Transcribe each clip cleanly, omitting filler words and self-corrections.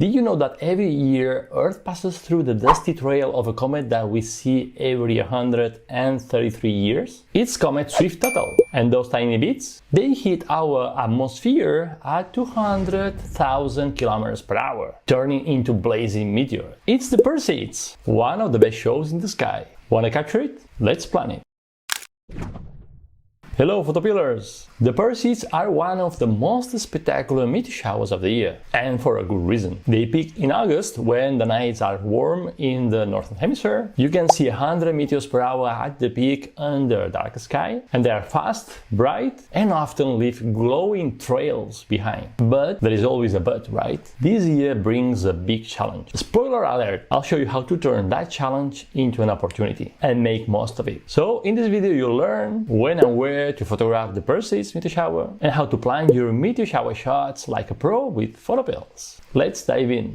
Did you know that every year Earth passes through the dusty trail of a comet that we see every 133 years? It's comet Swift-Tuttle, and those tiny bits, they hit our atmosphere at 200,000 kilometers per hour, turning into blazing meteors. It's the Perseids, one of the best shows in the sky. Wanna capture it? Let's plan it. Hello PhotoPillars! The Perseids are one of the most spectacular meteor showers of the year, and for a good reason. They peak in August when the nights are warm in the northern hemisphere. You can see 100 meteors per hour at the peak under dark sky, and they are fast, bright, and often leave glowing trails behind. But there is always a but, right? This year brings a big challenge. Spoiler alert! I'll show you how to turn that challenge into an opportunity and make most of it. So in this video you'll learn when and where to photograph the Perseids meteor shower and how to plan your meteor shower shots like a pro with PhotoPills. Let's dive in.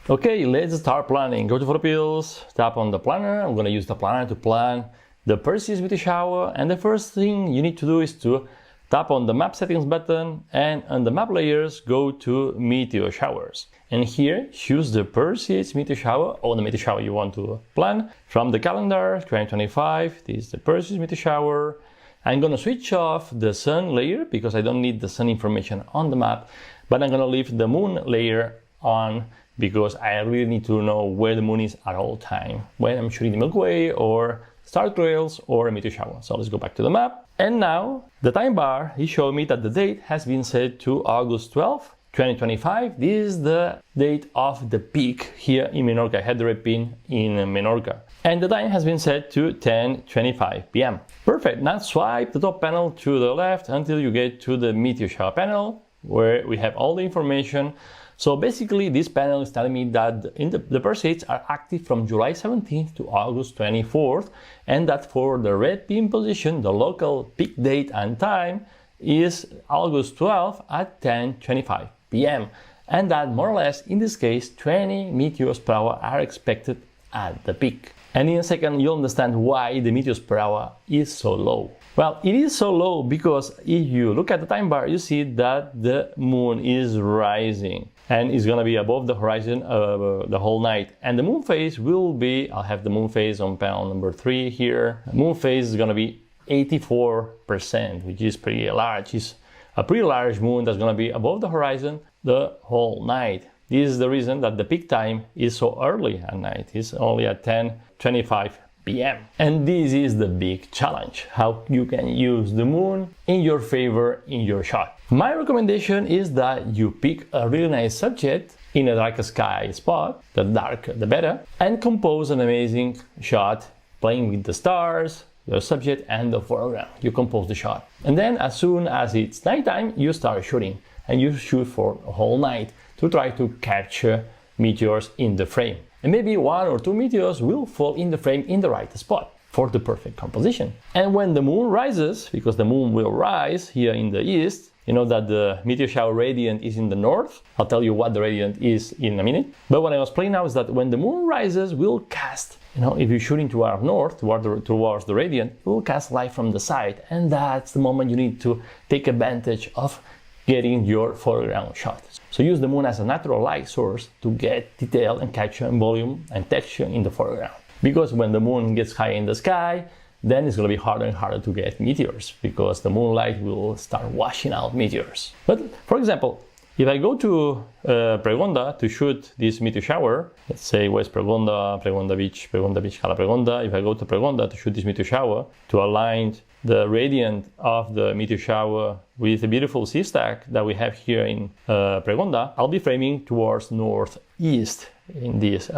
Okay, let's start planning. Go to PhotoPills, tap on the planner. I'm going to use the planner to plan the Perseids meteor shower, and the first thing you need to do is to tap on the map settings button, and on the map layers go to meteor showers. And here choose the Perseids meteor shower or the meteor shower you want to plan from the calendar 2025. This is the Perseids meteor shower. I'm going to switch off the sun layer because I don't need the sun information on the map, but I'm going to leave the moon layer on because I really need to know where the moon is at all time when I'm shooting the Milky Way or star trails or a meteor shower. So let's go back to the map. And now the time bar is showing me that the date has been set to August 12th, 2025. This is the date of the peak here in Menorca. I had the red pin in Menorca. And the time has been set to 10:25 p.m. Perfect. Now swipe the top panel to the left until you get to the meteor shower panel where we have all the information. So basically this panel is telling me that the Perseids are active from July 17th to August 24th, and that for the red pin position, the local peak date and time is August 12th at 10:25 p.m. and that more or less in this case 20 meteors per hour are expected at the peak. And in a second you'll understand why the meteors per hour is so low. Well, it is so low because if you look at the time bar, you see that the moon is rising and is going to be above the horizon the whole night. And the moon phase will be, I'll have the moon phase on panel number 3 here. Moon phase is going to be 84%, which is pretty large. It's a pretty large moon that's going to be above the horizon the whole night. This is the reason that the peak time is so early at night. It's only at 10:25 p.m. And this is the big challenge, how you can use the moon in your favor in your shot. My recommendation is that you pick a really nice subject in a dark sky spot, the darker the better, and compose an amazing shot playing with the stars, your subject and the foreground. You compose the shot. And then as soon as it's nighttime, you start shooting, and you shoot for a whole night to try to capture meteors in the frame. And maybe 1 or 2 meteors will fall in the frame in the right spot for the perfect composition. And when the moon rises, because the moon will rise here in the east, you know that the meteor shower radiant is in the north. I'll tell you what the radiant is in a minute. But what I was playing now is that when the moon rises, we'll cast, if you're shooting toward north, towards the radiant, we'll cast light from the side. And that's the moment you need to take advantage of getting your foreground shot. So use the moon as a natural light source to get detail and capture and volume and texture in the foreground. Because when the moon gets high in the sky, then it's going to be harder and harder to get meteors because the moonlight will start washing out meteors. But for example, if I go to Pregonda to shoot this meteor shower, let's say West Pregonda, Pregonda Beach, Cala Pregonda. If I go to Pregonda to shoot this meteor shower, to align the radiant of the meteor shower with the beautiful sea stack that we have here in Pregonda, I'll be framing towards northeast in this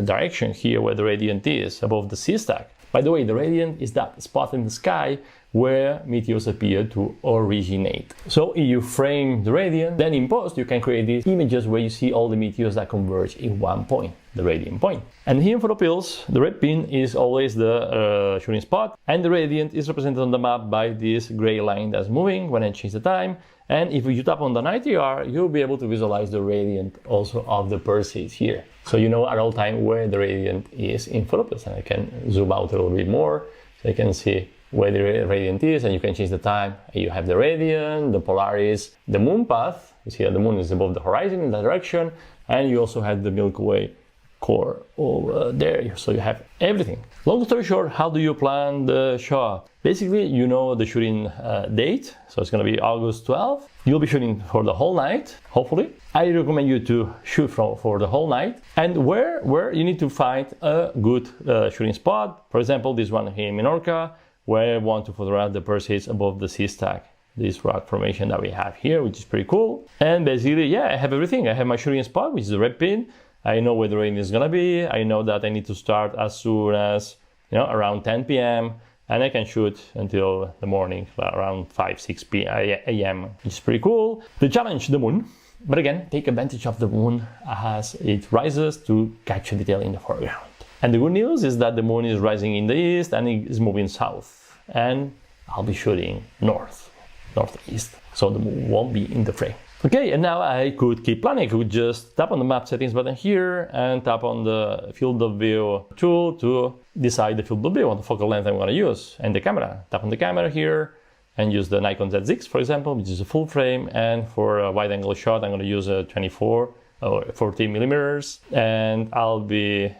direction here where the radiant is, above the sea stack. By the way, the radiant is that spot in the sky where meteors appear to originate. So if you frame the radiant, then in post you can create these images where you see all the meteors that converge in one point, the radiant point. And here in PhotoPills, the red pin is always the shooting spot, and the radiant is represented on the map by this gray line that's moving when I change the time. And if you tap on the night AR, you'll be able to visualize the radiant also of the Perseids here. So you know at all time where the radiant is in PhotoPills, and I can zoom out a little bit more so I can see where the radiant is, and you can change the time. You have the radiant, the Polaris, the moon path. You see that the moon is above the horizon in that direction, and you also have the Milky Way core over there. So you have everything. Long story short, how do you plan the shot? Basically, you know the shooting date, so it's going to be August 12th. You'll be shooting for the whole night, hopefully. I recommend you to shoot for the whole night. And where you need to find a good shooting spot. For example, this one here in Minorca, where I want to photograph the Perseids above the sea stack. This rock formation that we have here, which is pretty cool. And basically, yeah, I have everything. I have my shooting spot, which is the red pin. I know where the rain is gonna be. I know that I need to start as soon as, around 10 p.m. and I can shoot until the morning, around 5-6 a.m. It's pretty cool. The challenge, the moon. But again, take advantage of the moon as it rises to catch a detail in the foreground. And the good news is that the moon is rising in the east and it is moving south. And I'll be shooting northeast. So the moon won't be in the frame. Okay, and now I could keep planning. I could just tap on the map settings button here and tap on the field of view tool to decide the field of view, what the focal length I'm going to use, and the camera. Tap on the camera here and use the Nikon Z6, for example, which is a full frame. And for a wide angle shot, I'm going to use a 24 or 14 millimeters. And I'll be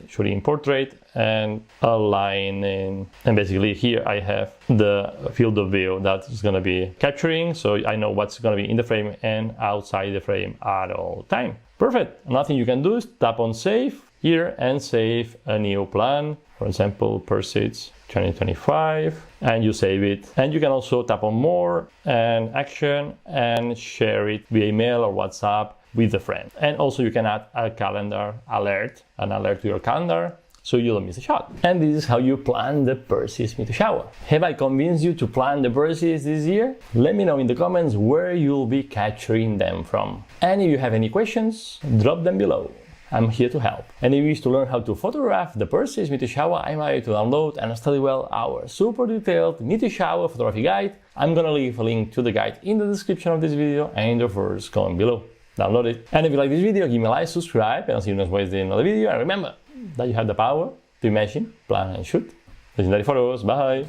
shooting portrait and aligning. And basically here I have the field of view that is going to be capturing. So I know what's going to be in the frame and outside the frame at all time. Perfect. Nothing you can do is tap on save here and save a new plan. For example, Perseids 2025, and you save it. And you can also tap on more and action and share it via email or WhatsApp with a friend. And also you can add a calendar alert, an alert to your calendar, so you don't miss a shot. And this is how you plan the Perseus meteor shower. Have I convinced you to plan the Perseus this year? Let me know in the comments where you'll be capturing them from. And if you have any questions, drop them below. I'm here to help. And if you wish to learn how to photograph the Perseus meteor shower, I invite you to download and study well our super detailed meteor shower photography guide. I'm gonna leave a link to the guide in the description of this video and in the first comment below. Download it. And if you like this video, give me a like, subscribe, and I'll see you next Wednesday in another video. And remember that you have the power to imagine, plan, and shoot legendary photos. Bye!